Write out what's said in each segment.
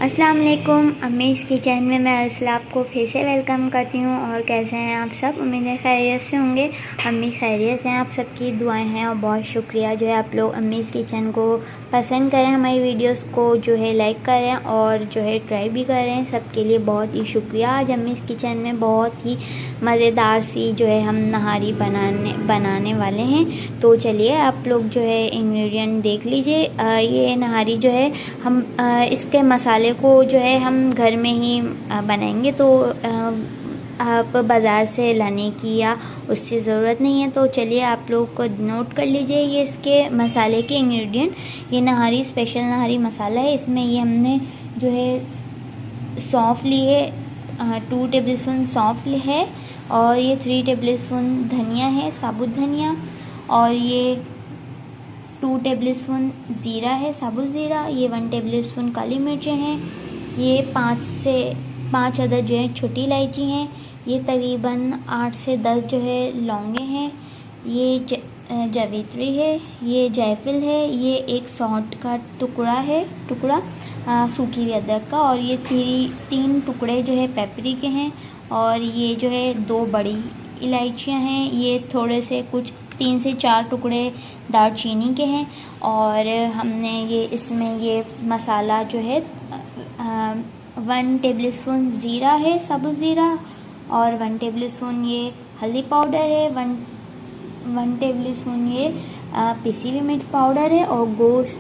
अस्सलाम वालेकुम। अम्मीज़ किचन में मैं अर्सला आपको फिर से वेलकम करती हूँ। और कैसे हैं आप सब? उम्मीद है खैरियत से होंगे। अम्मी खैरियत हैं, आप सबकी दुआएं हैं और बहुत शुक्रिया जो है आप लोग अम्मीज़ किचन को पसंद करें, हमारी वीडियोस को जो है लाइक करें और जो है ट्राई भी करें। सबके लिए बहुत ही शुक्रिया। आज अम्मीज़ किचन में बहुत ही मज़ेदार सी जो है हम नहारी बनाने वाले हैं। तो चलिए आप लोग जो है इंग्रेडिएंट देख लीजिए। ये नहारी जो है हम इसके मसाले को जो है हम घर में ही बनाएंगे, तो आप बाज़ार से लाने की या उससे ज़रूरत नहीं है। तो चलिए आप लोग को नोट कर लीजिए ये इसके मसाले के इंग्रेडिएंट। ये नहारी स्पेशल नहारी मसाला है। इसमें ये हमने जो है सौंफ ली है, 2 टेबलस्पून सौंफ ली है, और ये 3 टेबलस्पून धनिया है, साबुत धनिया, और ये 2 टेबलस्पून ज़ीरा है, साबुत ज़ीरा, ये 1 टेबलस्पून काली मिर्चें हैं, ये 5 अदद जो है छोटी इलायची हैं, ये तकरीबन 8 से 10 जो है लौंगे हैं, ये जावित्री है, ये जायफल है, ये एक सौंठ का टुकड़ा सूखी हुई अदरक का, और ये 3 टुकड़े जो है पेपरी के हैं, और ये जो है 2 बड़ी इलायचियाँ हैं, ये थोड़े से कुछ 3 से 4 टुकड़े दालचीनी के हैं, और हमने ये इसमें ये मसाला जो है 1 टेबलस्पून ज़ीरा है, साबुत ज़ीरा, और 1 टेबलस्पून ये हल्दी पाउडर है, 1 टेबलस्पून ये पिसी हुई मिर्च पाउडर है, और गोश्त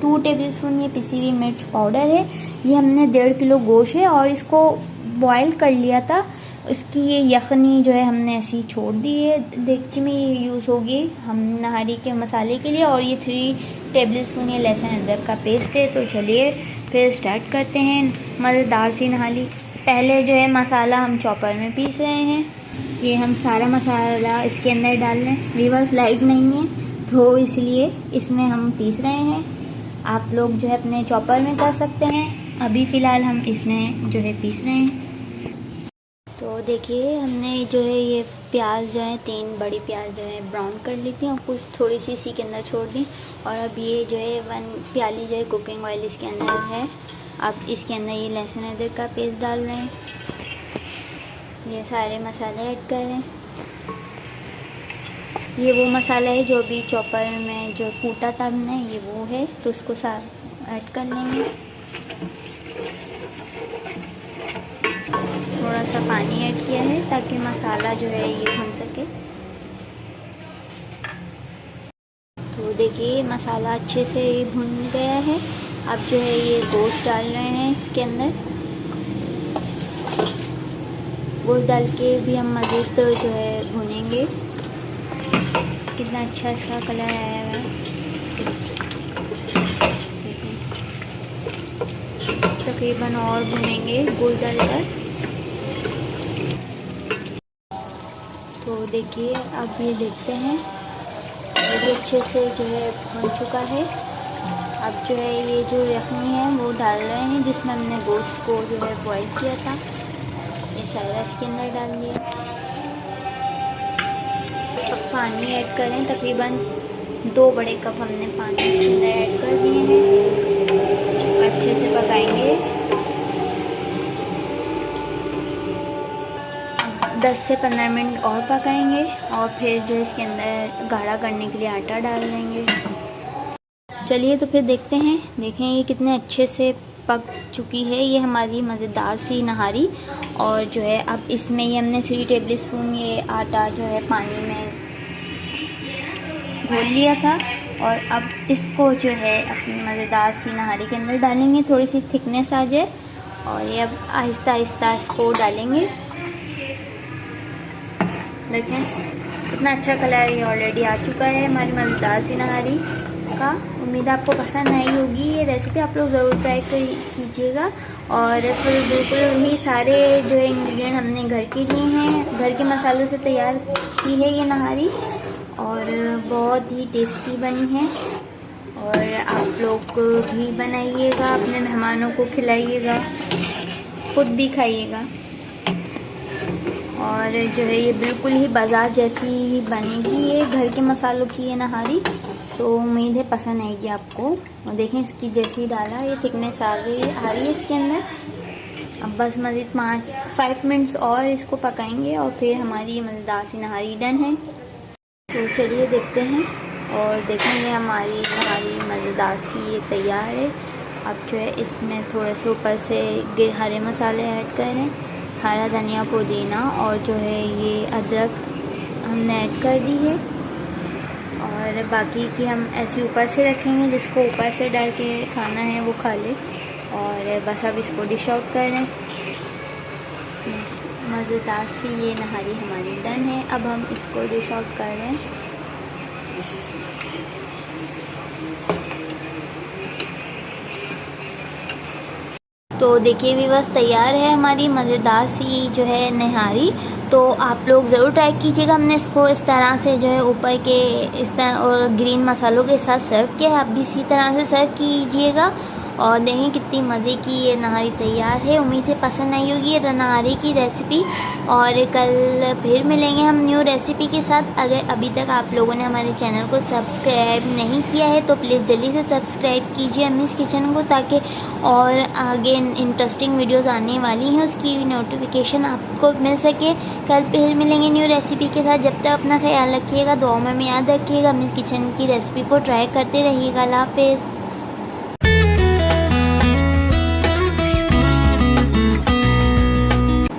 2 टेबलस्पून ये पिसी हुई मिर्च पाउडर है। ये हमने 1.5 किलो गोश्त है और इसको बॉईल कर लिया था। इसकी ये यखनी जो है हमने ऐसी छोड़ दी है, देगची में ये यूज़ होगी हम नहारी के मसाले के लिए। और ये 3 टेबलस्पून ये लहसुन अदरक का पेस्ट है। तो चलिए फिर स्टार्ट करते हैं मज़ेदार सी नहारी। पहले जो है मसाला हम चॉपर में पीस रहे हैं। ये हम सारा मसाला इसके अंदर डाल रहे हैं। वीवर्स लाइट नहीं है तो इसलिए इसमें हम पीस रहे हैं। आप लोग जो है अपने चॉपर में कर सकते हैं, अभी फ़िलहाल हम इसमें जो है पीस रहे हैं। तो देखिए हमने जो है ये प्याज जो है 3 बड़ी प्याज जो है ब्राउन कर ली थी और कुछ थोड़ी सी इसी के अंदर छोड़ दी। और अब ये जो है 1 प्याली जो है कुकिंग ऑयल इसके अंदर है। अब इसके अंदर ये लहसुन अदरक का पेस्ट डाल रहे हैं। ये सारे मसाले ऐड कर रहे हैं। ये वो मसाला है जो अभी चॉपर में जो कूटा था हमने, ये वो है, तो उसको साथ ऐड कर लेंगे। थोड़ा सा पानी ऐड किया है ताकि मसाला जो है ये भुन सके। तो देखिए मसाला अच्छे से भुन गया है। अब जो है ये गोश्त डाल रहे हैं इसके अंदर। गोश्त डाल के भी हम मज़ीद जो है भुनेंगे। कितना अच्छा इसका कलर आया हुआ है, तकरीबन और भुनेंगे गोश्त डालकर। तो देखिए अब ये देखते हैं, ये अच्छे से जो है भुन चुका है। अब जो है ये जो यखनी है वो डाल रहे हैं जिसमें हमने गोश्त को जो है बॉईल किया था। ये सारा इसके अंदर डाल दिया। अब पानी ऐड करें, तकरीबन 2 बड़े कप हमने पानी इसके अंदर ऐड कर दिए हैं। अच्छे से पकाएंगे। 10 से 15 मिनट और पकाएंगे और फिर जो है इसके अंदर गाढ़ा करने के लिए आटा डाल देंगे। चलिए तो फिर देखते हैं। देखें ये कितने अच्छे से पक चुकी है ये हमारी मज़ेदार सी नहारी। और जो है अब इसमें ये हमने 3 टेबलस्पून ये आटा जो है पानी में घोल लिया था, और अब इसको जो है अपनी मज़ेदार सी नहारी के अंदर डालेंगे। थोड़ी सी थिकनेस आ जाए और ये अब आहिस्ता आहिस्ता इसको डालेंगे। देखें कितना अच्छा कलर ये ऑलरेडी आ चुका है हमारी मज़ेदार सी नहारी का। उम्मीद है आपको पसंद आई होगी ये रेसिपी। आप लोग ज़रूर ट्राई कीजिएगा। और फिर बिल्कुल ही सारे जो है इंग्रेडिएंट हमने घर के लिए हैं, घर के मसालों से तैयार की है ये नहारी, और बहुत ही टेस्टी बनी है। और आप लोग भी बनाइएगा, अपने मेहमानों को खिलाइएगा, खुद भी खाइएगा। और जो है ये बिल्कुल ही बाज़ार जैसी ही बनेगी, ये घर के मसालों की ये नहारी। तो उम्मीद है पसंद आएगी आपको। और देखें इसकी जैसी डाला ये थिकनेस आ रही है इसके अंदर। अब बस मज़ीद 5 मिनट्स और इसको पकाएंगे और फिर हमारी मज़ेदार सी नहारी डन है। तो चलिए देखते हैं और देखेंगे हमारी नहारी मज़ेदार सी ये तैयार है। अब जो है इसमें थोड़े से ऊपर से हरे मसाले ऐड करें, हरा धनिया पुदीना और जो है ये अदरक हमने ऐड कर दी है। और बाकी की हम ऐसे ऊपर से रखेंगे, जिसको ऊपर से डाल के खाना है वो खा ले। और बस अब इसको डिश आउट कर लें। मज़ेदार सी ये नहारी हमारी डन है। अब हम इसको डिश आउट कर लें। तो देखिए भी बस तैयार है हमारी मज़ेदार सी जो है नहारी। तो आप लोग ज़रूर ट्राई कीजिएगा। हमने इसको इस तरह से जो है ऊपर के इस तरह और ग्रीन मसालों के साथ सर्व किया है। आप भी इसी तरह से सर्व कीजिएगा और देखें कितनी मज़े की ये नहारी तैयार है। उम्मीद है पसंद आई होगी ये नहारी की रेसिपी। और कल फिर मिलेंगे हम न्यू रेसिपी के साथ। अगर अभी तक आप लोगों ने हमारे चैनल को सब्सक्राइब नहीं किया है तो प्लीज़ जल्दी से सब्सक्राइब कीजिए अम्मीज़ किचन को, ताकि और आगे इंटरेस्टिंग वीडियोस आने वाली हैं उसकी नोटिफिकेशन आपको मिल सके। कल फिर मिलेंगे न्यू रेसिपी के साथ। जब तक अपना ख्याल रखिएगा, दुआ में याद रखिएगा, अम्मीज़ किचन की रेसिपी को ट्राई करते रहिएगा। अल्लाह हाफ़िज़।